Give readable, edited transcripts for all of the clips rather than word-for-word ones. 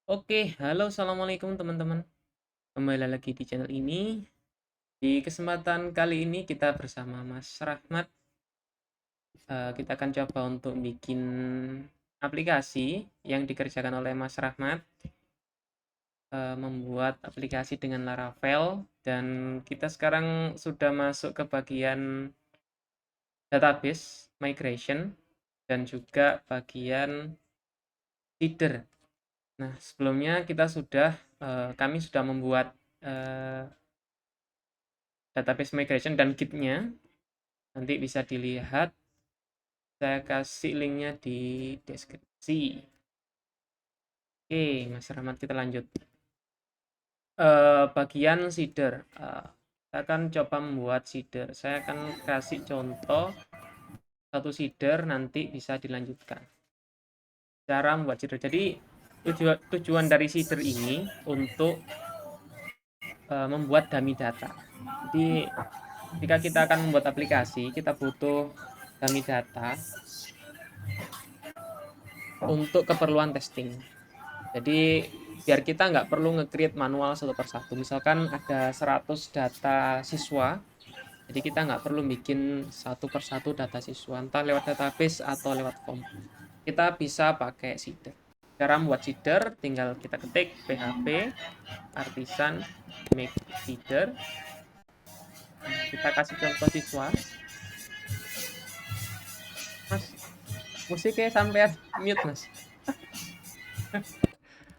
Oke, halo, assalamualaikum teman-teman. Kembali lagi di channel ini. Di kesempatan kali ini kita bersama Mas Rahmat. Kita akan coba untuk bikin aplikasi yang dikerjakan oleh Mas Rahmat. Membuat aplikasi dengan Laravel. Dan kita sekarang sudah masuk ke bagian database migration dan juga bagian header. Nah, sebelumnya kami sudah membuat database migration dan gitnya. Nanti bisa dilihat, saya kasih linknya di deskripsi. Oke, Mas Rahmat, kita lanjut. Bagian seeder. Kita akan coba membuat seeder. Saya akan kasih contoh satu seeder, nanti bisa dilanjutkan cara membuat seeder. Jadi tujuan dari seeder ini untuk membuat dummy data. Jadi jika kita akan membuat aplikasi, kita butuh dummy data untuk keperluan testing. Jadi biar kita nggak perlu nge-create manual satu persatu. Misalkan ada 100 data siswa, jadi kita nggak perlu bikin satu persatu data siswa, entah lewat database atau lewat form. Kita bisa pakai seeder. Cara membuat seeder tinggal kita ketik php artisan make seeder. Kita kasih contoh siswa. Mas, musiknya sampai mute, Mas.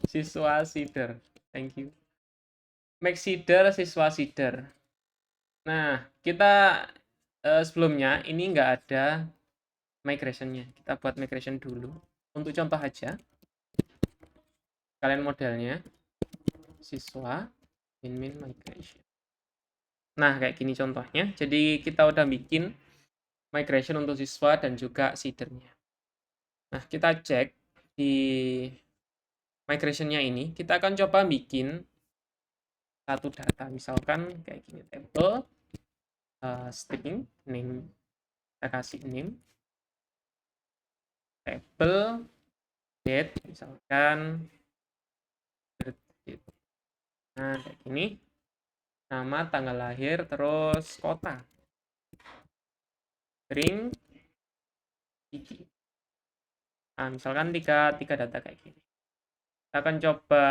Siswa seeder. Thank you. Make seeder, siswa seeder. Nah, kita sebelumnya ini nggak ada migration-nya. Kita buat migration dulu. Untuk contoh aja, kalian modelnya siswa min migration. Nah, kayak gini contohnya. Jadi kita udah bikin migration untuk siswa dan juga seedernya. Nah, kita cek di migration-nya ini, kita akan coba bikin satu data. Misalkan kayak gini, table string name, kita kasih name, table date, misalkan nah kayak gini, nama, tanggal lahir, terus kota, string gigi. Nah, misalkan tiga data kayak gini. Kita akan coba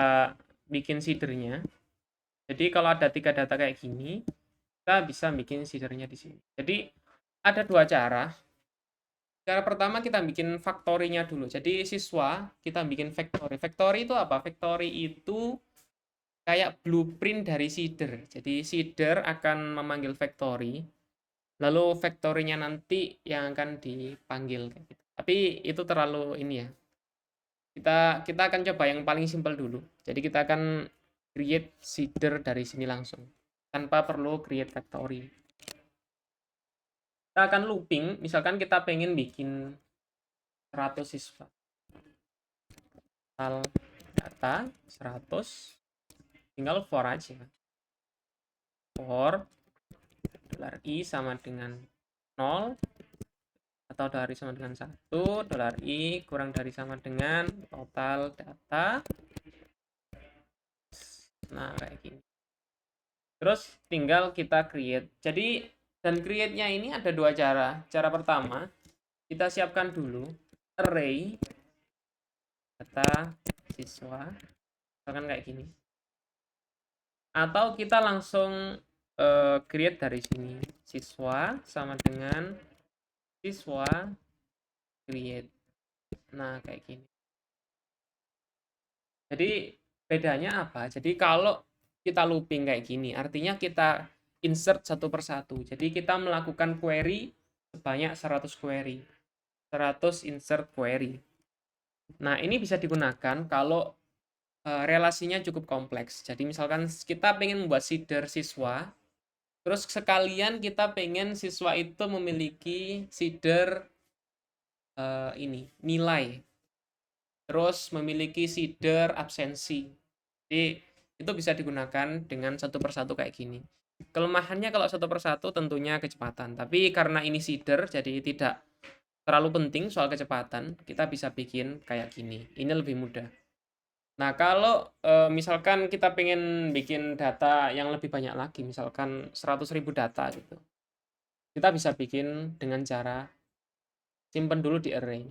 bikin seedernya. Jadi kalau ada 3 data kayak gini, kita bisa bikin seedernya di sini. Jadi ada 2 cara. Cara pertama kita bikin factory-nya dulu. Jadi siswa kita bikin factory. Factory itu apa? Factory itu kayak blueprint dari seeder. Jadi seeder akan memanggil factory, lalu factory-nya nanti yang akan dipanggil kayak gitu. Tapi itu terlalu ini ya. Kita akan coba yang paling simpel dulu. Jadi kita akan create seeder dari sini langsung tanpa perlu create factory. Kita akan looping, misalkan kita pengen bikin 100 siswa. Data 100, tinggal for aja. For $i sama dengan 0 atau $i sama dengan 1, $i kurang dari sama dengan total data. Nah, kayak gini. Terus tinggal kita create. Jadi, dan create-nya ini ada 2 cara. Cara pertama, kita siapkan dulu array data siswa. Misalkan kayak gini. Atau kita langsung create dari sini. Siswa sama dengan siswa create. Nah, kayak gini. Jadi bedanya apa? Jadi kalau kita looping kayak gini, artinya kita insert satu persatu. Jadi kita melakukan query sebanyak 100 query. 100 insert query. Nah, ini bisa digunakan kalau relasinya cukup kompleks. Jadi misalkan kita pengen membuat seeder siswa, terus sekalian kita pengen siswa itu memiliki seeder nilai, terus memiliki seeder absensi. Jadi itu bisa digunakan dengan satu persatu kayak gini. Kelemahannya kalau satu persatu tentunya kecepatan. Tapi karena ini seeder, jadi tidak terlalu penting soal kecepatan. Kita bisa bikin kayak gini. Ini lebih mudah. Nah, kalau misalkan kita pengen bikin data yang lebih banyak lagi, misalkan 100.000 data gitu, kita bisa bikin dengan cara simpen dulu di array.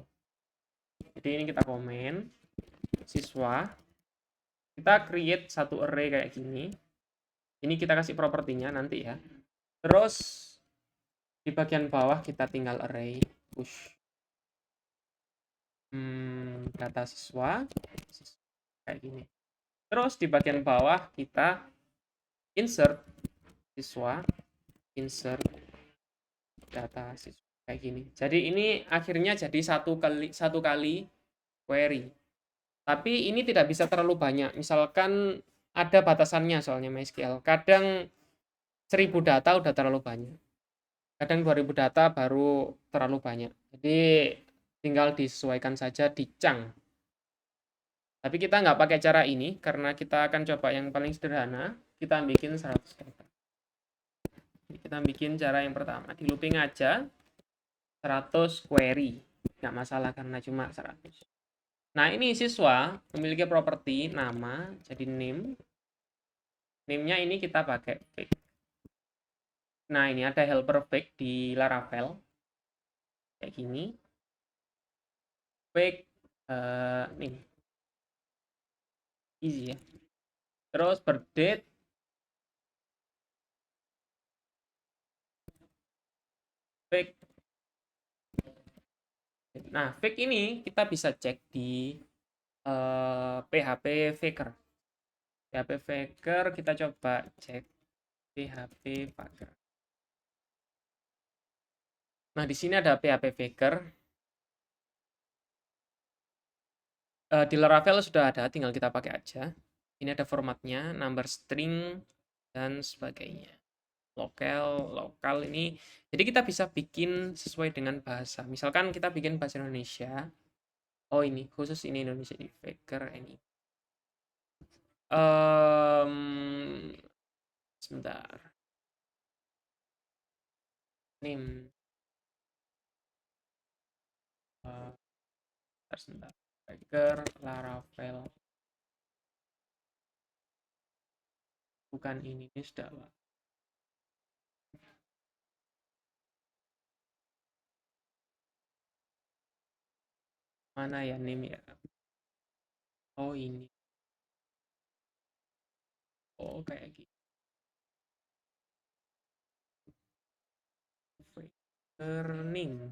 Jadi ini kita komen, siswa, kita create satu array kayak gini. Ini kita kasih propertinya nanti ya. Terus di bagian bawah kita tinggal array push data siswa kayak gini. Terus di bagian bawah kita insert siswa, insert data siswa kayak gini. Jadi ini akhirnya jadi satu kali query. Tapi ini tidak bisa terlalu banyak. Misalkan ada batasannya soalnya MySQL. Kadang 1000 data udah terlalu banyak. Kadang 2000 data baru terlalu banyak. Jadi tinggal disesuaikan saja di chunk. Tapi kita nggak pakai cara ini karena kita akan coba yang paling sederhana. Kita bikin 100 data. Kita bikin cara yang pertama. Di looping aja 100 query. Nggak masalah karena cuma 100. Nah, ini siswa memiliki properti nama, jadi name. Name-nya ini kita pakai fake. Nah, ini ada helper fake di Laravel. Kayak gini. Fake nih. Easy ya. Terus berdate fake. Nah, fake ini kita bisa cek di PHP Faker. PHP Faker kita coba cek PHP Faker. Nah, di sini ada PHP Faker. Di Laravel sudah ada, tinggal kita pakai aja. Ini ada formatnya, number string dan sebagainya. Lokal ini. Jadi kita bisa bikin sesuai dengan bahasa. Misalkan kita bikin bahasa Indonesia. Oh ini khusus ini Indonesia di Faker ini. Sebentar. Name. Sebentar. Faker Laravel. Bukan ini sudah lah. Mana ya name ya? Oh ini. Oh kayak gitu. Learning.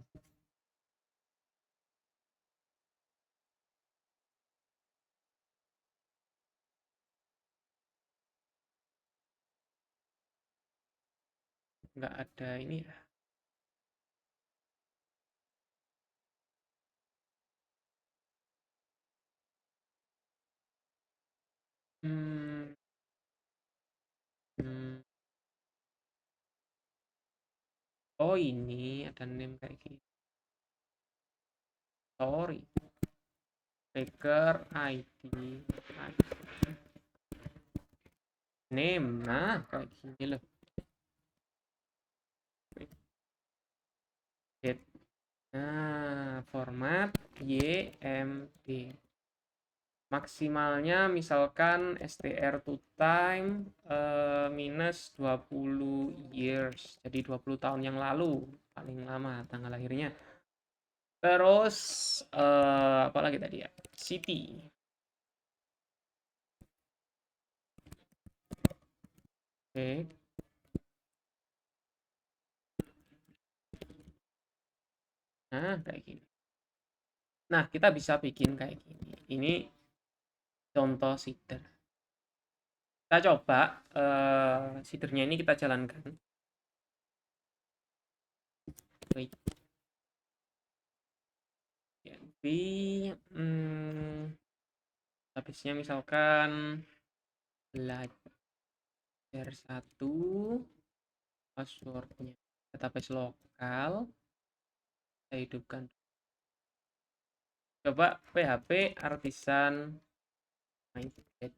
Nggak ada ini ya. Hmm. Hmm. Oh ini ada name kayak gini. Sorry. Faker ID. Name. Nah kayak gini loh. Get. Nah format YMD. Maksimalnya misalkan str to time minus 20 years. Jadi 20 tahun yang lalu paling lama tanggal lahirnya. Terus apa lagi tadi ya? City. Oke. Nah, kayak gini. Nah, kita bisa bikin kayak gini. Ini contoh seeder. Kita coba seedernya ini kita jalankan. Wait. Habisnya misalkan belajar 1 passwordnya database lokal saya hidupkan. Coba PHP artisan Mindset.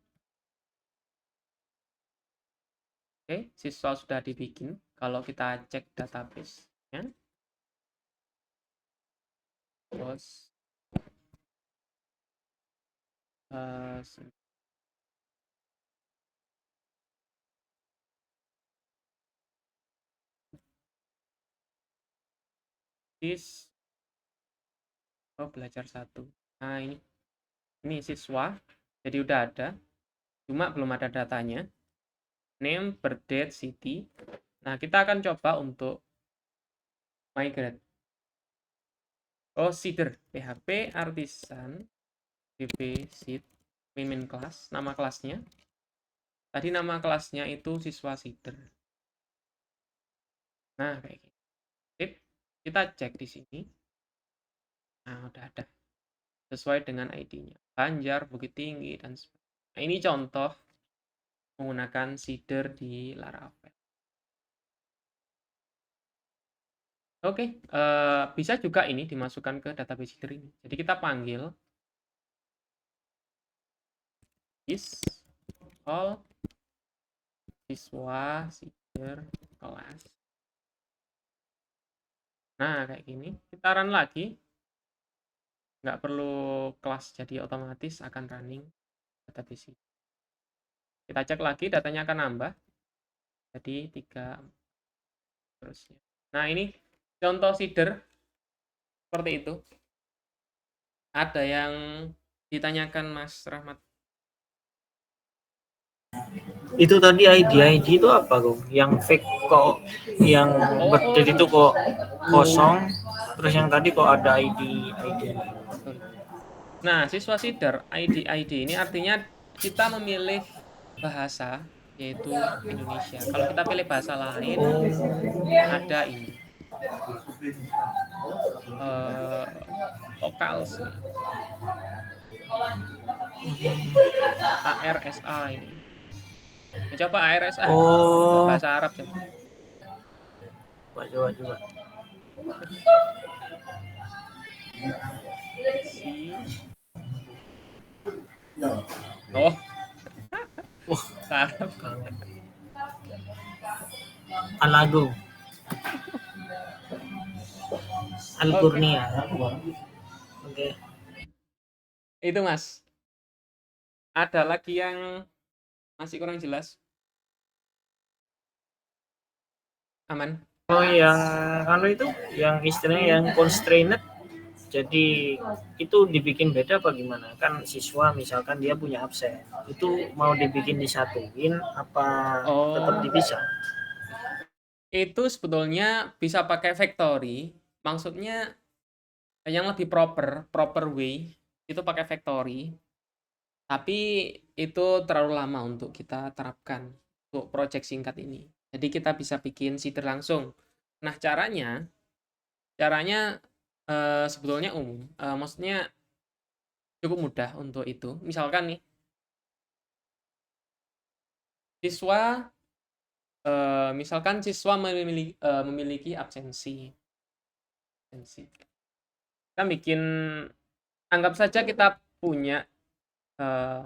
Oke, siswa sudah dibikin. Kalau kita cek database-nya, terus belajar satu. Nah, ini siswa, jadi udah ada, cuma belum ada datanya. Name, birthdate, city. Nah, kita akan coba untuk migrate. Oh, Seeder, PHP Artisan, DB Seed, main kelas, nama kelasnya. Tadi nama kelasnya itu siswa Seeder. Nah, kayak gitu. Sip. Kita cek di sini. Nah, udah ada. Sesuai dengan ID-nya. Banjar, Bukit Tinggi, dan sebagainya. Nah, ini contoh menggunakan Seeder di Laravel. Oke, bisa juga ini dimasukkan ke database Seeder ini. Jadi kita panggil is all siswa Seeder kelas. Nah, kayak gini. Kita run lagi. Nggak perlu kelas, jadi otomatis akan running database. Kita cek lagi, datanya akan nambah. Jadi 3 terusnya. Nah, ini contoh Seeder seperti itu. Ada yang ditanyakan Mas Rahmat? Itu tadi ID itu apa kok? Yang fake kok, yang birthday itu kok kosong, terus yang tadi kok ada ID. Betul. Nah, siswa Seeder ID ini artinya kita memilih bahasa, yaitu Indonesia. Kalau kita pilih bahasa lain, ada ini lokal sih, ARSA ini. Coba ARSA, bahasa Arab coba. Coba. Oh, Arab. Alago. Al-Qurnia. Oke. Itu Mas. Ada lagi yang masih kurang jelas? Aman? Oh, yang itu yang istilahnya yang constrained, jadi itu dibikin beda apa gimana? Kan siswa misalkan dia punya absen, itu mau dibikin disatuin apa tetap dipisah? Itu sebetulnya bisa pakai factory. Maksudnya yang lebih proper way itu pakai factory. Tapi itu terlalu lama untuk kita terapkan untuk project singkat ini. Jadi kita bisa bikin Seeder langsung. Nah, caranya sebetulnya umum. Maksudnya cukup mudah untuk itu. Misalkan nih, misalkan siswa memiliki absensi. Kita bikin, anggap saja kita punya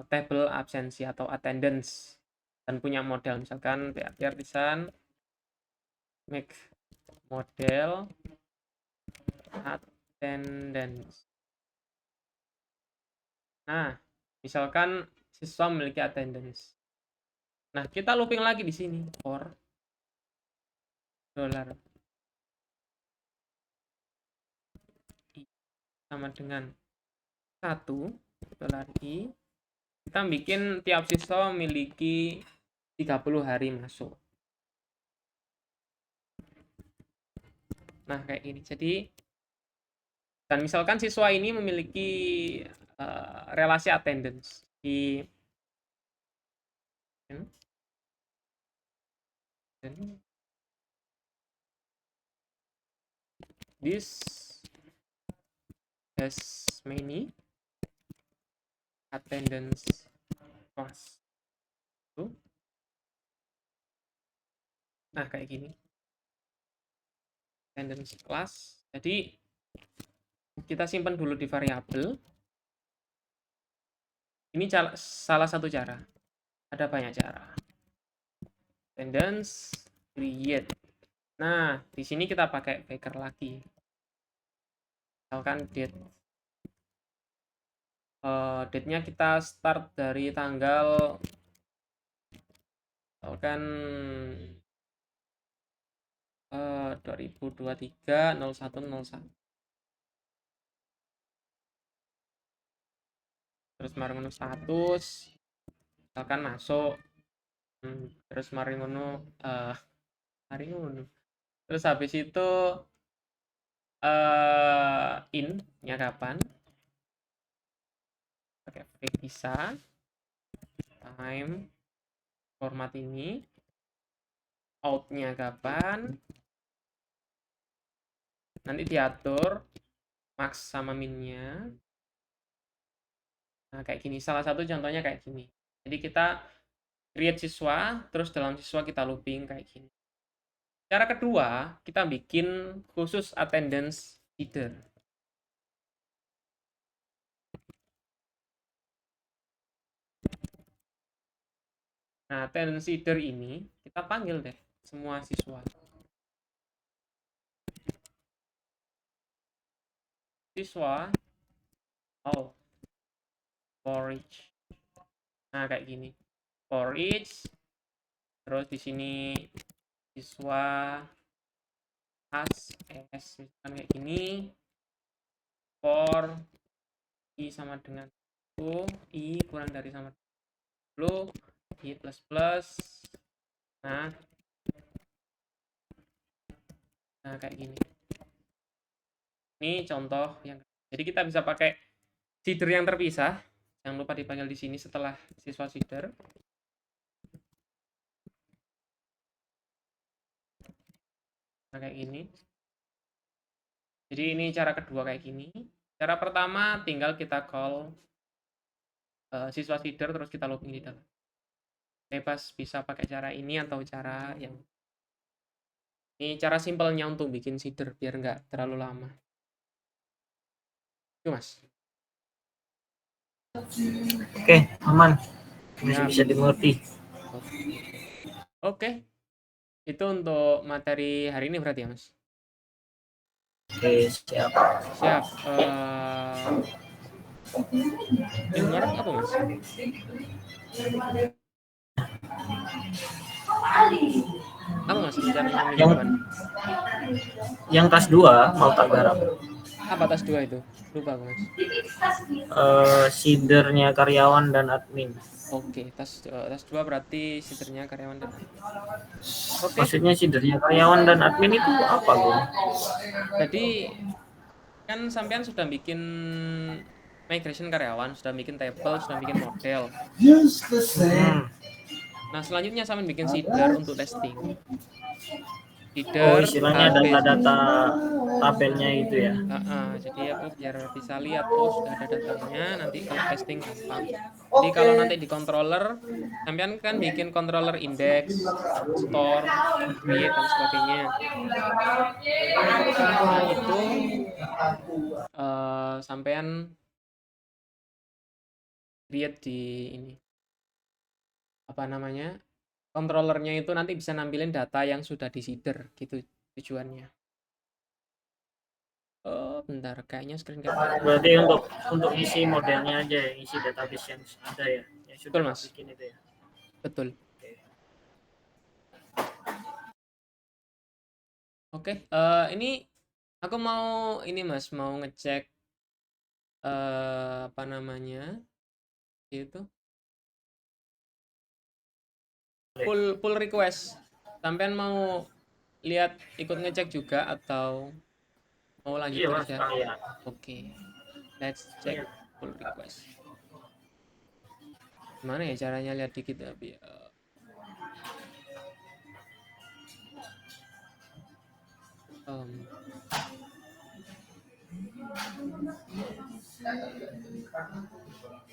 table absensi atau attendance dan punya model, misalkan PHP Artisan make model attendance. Nah, misalkan siswa memiliki attendance. Nah, kita looping lagi di sini for dollar i sama dengan 1 dolar i. Kita bikin tiap siswa memiliki 30 hari masuk. Nah, kayak gini. Jadi, dan misalkan siswa ini memiliki relasi attendance di this has many attendance class. Nah, kayak gini. Attendance class. Jadi kita simpan dulu di variabel. Ini salah satu cara. Ada banyak cara. Attendance create. Nah, di sini kita pakai backer lagi. Misalkan date. Date-nya kita start dari tanggal misalkan 2023 0101. Terus mari ngono status misalkan masuk. Terus mari ngono terus habis itu in-nya kapan, pakai fake bisa, time, format ini, out-nya kapan, nanti diatur max sama min-nya. Nah kayak gini, salah satu contohnya kayak gini. Jadi kita create siswa, terus dalam siswa kita looping kayak gini. Cara kedua, kita bikin khusus attendance header. Nah, attendance header ini kita panggil deh semua siswa. Siswa, for each. Nah, kayak gini. For each. Terus di sini siswa as misalkan kayak gini. For i sama dengan u, i kurang dari sama dulu, i plus plus. Nah kayak gini. Ini contoh yang jadi kita bisa pakai seeder yang terpisah. Jangan lupa dipanggil di sini setelah siswa seeder. Nah kayak gini. Jadi ini cara kedua kayak gini. Cara pertama tinggal kita call siswa seeder terus kita looping di dalam. Bebas bisa pakai cara ini atau cara yang ini cara simpelnya untuk bikin seeder biar nggak terlalu lama. Itu mas. Oke, aman. Masih bisa dimengerti. Oke. Itu untuk materi hari ini berarti ya mas? Oke, siap. Siap. Dengar apa mas? Apa mas rencananya minggu depan? Yang tas 2 mau tak garap. Apa tas 2 itu? Lupa mas. Seedernya karyawan dan admin. Oke, tas 2 berarti seedernya karyawan dan admin. Oke. Maksudnya seedernya karyawan dan admin itu apa, Bung? Jadi kan sampean sudah bikin migration karyawan, sudah bikin table, sudah bikin model. Nah, selanjutnya sampean bikin seeder untuk testing. Seeder, istilahnya data-data tabelnya itu ya. Jadi aku biar bisa lihat sudah ada datanya, nanti kalau testing gampang. Jadi kalau nanti di controller, sampean kan bikin controller index, store, create dan sebagainya. Nah, itu sampean create di ini. Apa namanya? Controllernya itu nanti bisa nampilin data yang sudah di seeder gitu tujuannya. Bentar, kayaknya screen capture. Berarti untuk isi modelnya aja, isi database yang ada ya, yang sudah Betul, Mas. bikin itu ya. Betul. Oke, ini aku mau ini Mas, mau ngecek apa namanya? Itu pull request. Sampean mau lihat ikut ngecek juga atau mau lanjut kerja? Oke. Let's check pull request. Gimana ya caranya lihat dikit tapi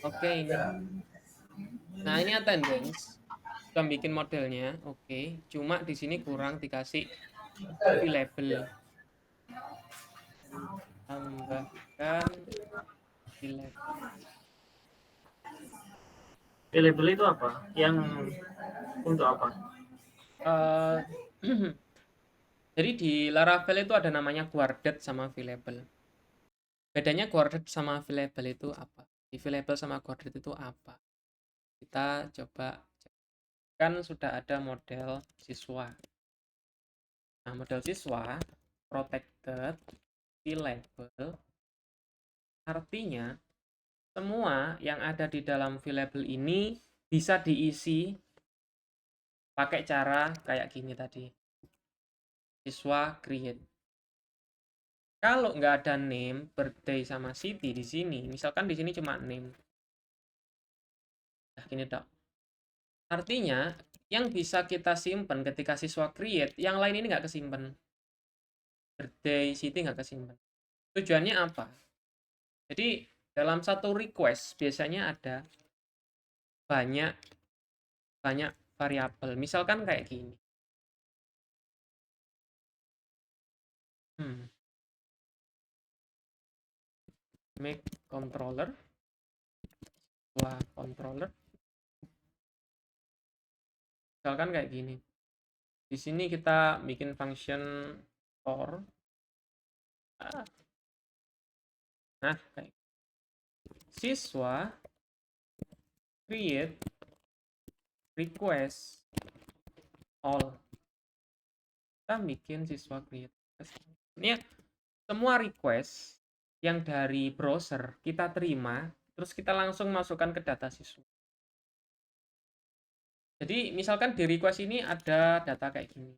Oke, ini. Nah, ini attendance. Sudah bikin modelnya, oke. Cuma di sini kurang dikasih label. Tambahkan label itu apa? Yang untuk apa? Jadi di Laravel itu ada namanya guarded sama available. Bedanya guarded sama available itu apa? Available sama coordinate itu apa? Kita coba cek. Kan sudah ada model siswa. Nah, model siswa protected available artinya semua yang ada di dalam available ini bisa diisi pakai cara kayak gini tadi. Siswa create. Kalau nggak ada name, birthday sama city di sini, misalkan di sini cuma name. Nah, gini dok. Artinya, yang bisa kita simpan ketika siswa create, yang lain ini nggak kesimpan. Birthday, city nggak kesimpan. Tujuannya apa? Jadi, dalam satu request, biasanya ada banyak banyak variabel. Misalkan kayak gini. Make controller, controller. Misalkan kayak gini. Di sini kita bikin function for. Nah, kayak siswa create request all. Kita bikin siswa create request. Ini semua request yang dari browser kita terima, terus kita langsung masukkan ke data siswa. Jadi misalkan di request ini ada data kayak gini.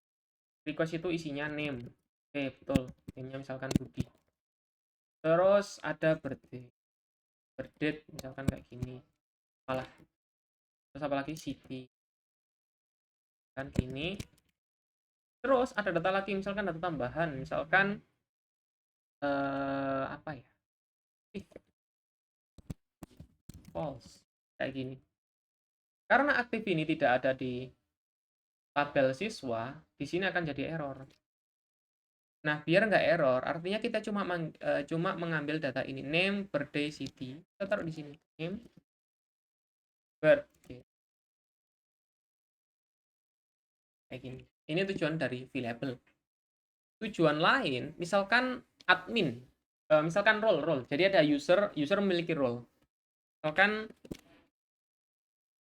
Request itu isinya name. Oke, betul. Name-nya misalkan Budi. Terus ada birthday. Birthdate misalkan kayak gini. Apalah. Terus apalagi city. Kan gini. Terus ada data lagi, misalkan data tambahan. Misalkan apa ya? False. Kayak gini. Karena aktif ini tidak ada di tabel siswa, di sini akan jadi error. Nah, biar nggak error, artinya kita cuma mengambil data ini, name, birthday, city. Kita taruh di sini, name, birthday. Kayak gini. Ini tujuan dari variable. Tujuan lain, misalkan admin, misalkan role. Jadi ada user memiliki role. Misalkan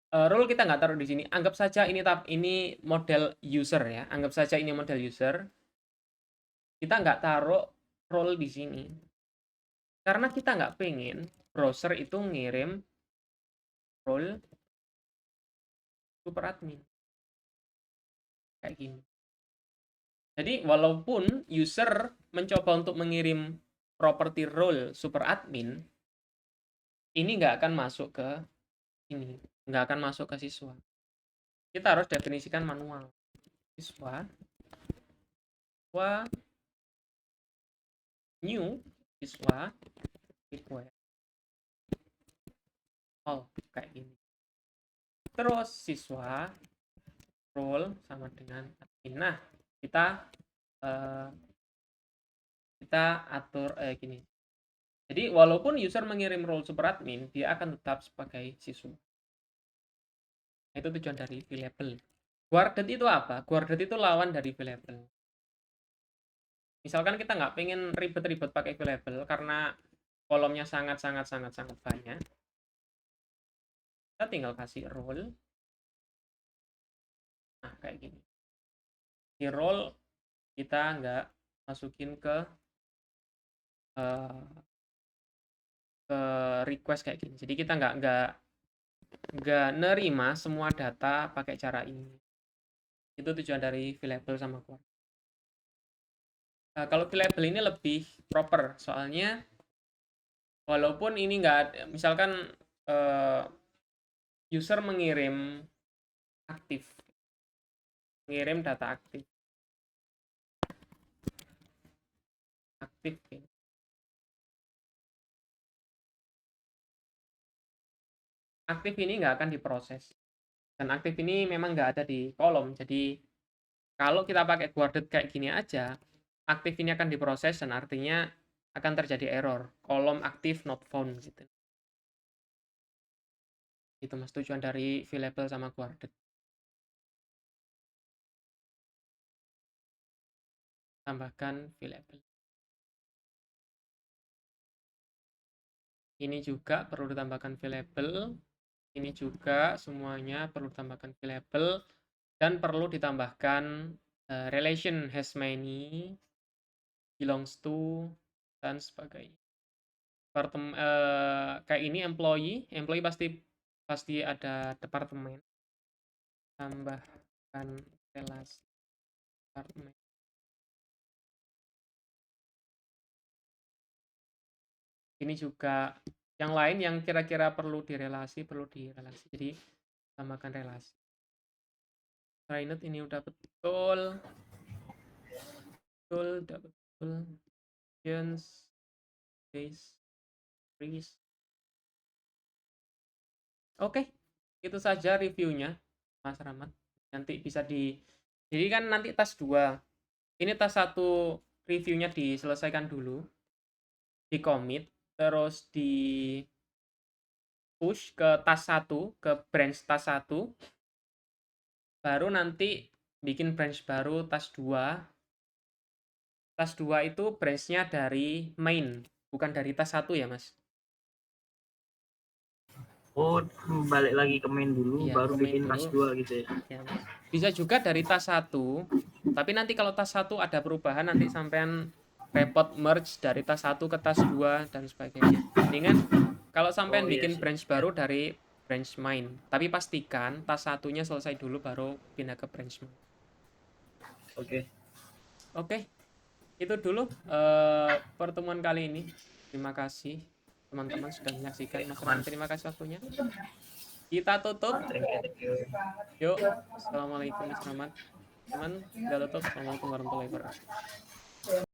role kita nggak taruh di sini. Anggap saja ini model user ya. Anggap saja ini model user. Kita nggak taruh role di sini. Karena kita nggak pengen browser itu ngirim role super admin. Kayak gini. Jadi walaupun user mencoba untuk mengirim property role super admin, ini nggak akan masuk ke ini. Nggak akan masuk ke siswa. Kita harus definisikan manual. Siswa new siswa request all kayak gini. Terus siswa role sama dengan admin. Nah, kita atur gini. Jadi walaupun user mengirim role super admin, dia akan tetap sebagai siswa. Itu tujuan dari variable. Guarded itu apa? Guarded itu lawan dari variable. Misalkan kita nggak pengen ribet-ribet pakai variable karena kolomnya sangat banyak. Kita tinggal kasih role. Nah, kayak gini. Di role kita nggak masukin ke request kayak gini. Jadi kita nggak nerima semua data pakai cara ini. Itu tujuan dari variable sama guard. Kalau variable ini lebih proper, soalnya walaupun ini nggak, misalkan user mengirim data aktif ya. Aktif ini nggak akan diproses, dan aktif ini memang nggak ada di kolom. Jadi kalau kita pakai guarded kayak gini aja, aktif ini akan diproses dan artinya akan terjadi error, kolom aktif not found gitu. Itu mas tujuan dari variable sama guarded. Tambahkan variable. Ini juga perlu ditambahkan variable. Ini juga semuanya perlu ditambahkan variable dan perlu ditambahkan relation has many, belongs to, dan sebagainya. Kayak ini employee pasti ada departemen. Tambahkan relasi departemen. Ini juga yang lain yang kira-kira perlu direlasi. Jadi tambahkan relasi. Trained ini udah betul. Udah betul. Jones, base, freeze. Oke, itu saja reviewnya, Mas Rahmat. Nanti bisa jadi kan nanti tas 2. Ini tas 1 reviewnya diselesaikan dulu. Di commit, terus di push ke tas 1, ke branch tas 1. Baru nanti bikin branch baru tas 2. Tas 2 itu branch-nya dari main, bukan dari tas 1 ya, Mas? Oh, balik lagi ke main dulu, Iya, baru ke main bikin tas dulu. 2 gitu ya. Ya, Mas. Bisa juga dari tas 1, tapi nanti kalau tas 1 ada perubahan, nanti sampean repot merge dari tas 1 ke tas 2 dan sebagainya. Mendingan kalau sampean Oh, iya bikin sih. branch baru dari branch main, tapi pastikan tas 1-nya selesai dulu baru pindah ke branch main. Oke. Oke, itu dulu pertemuan kali ini. Terima kasih teman-teman sudah menyaksikan. Mas Rahmat, terima kasih waktunya. Kita tutup. Thank you. Yuk, assalamualaikum Mas Rahmat. Teman, kita tutup. Assalamualaikum warahmatullahi wabarakatuh.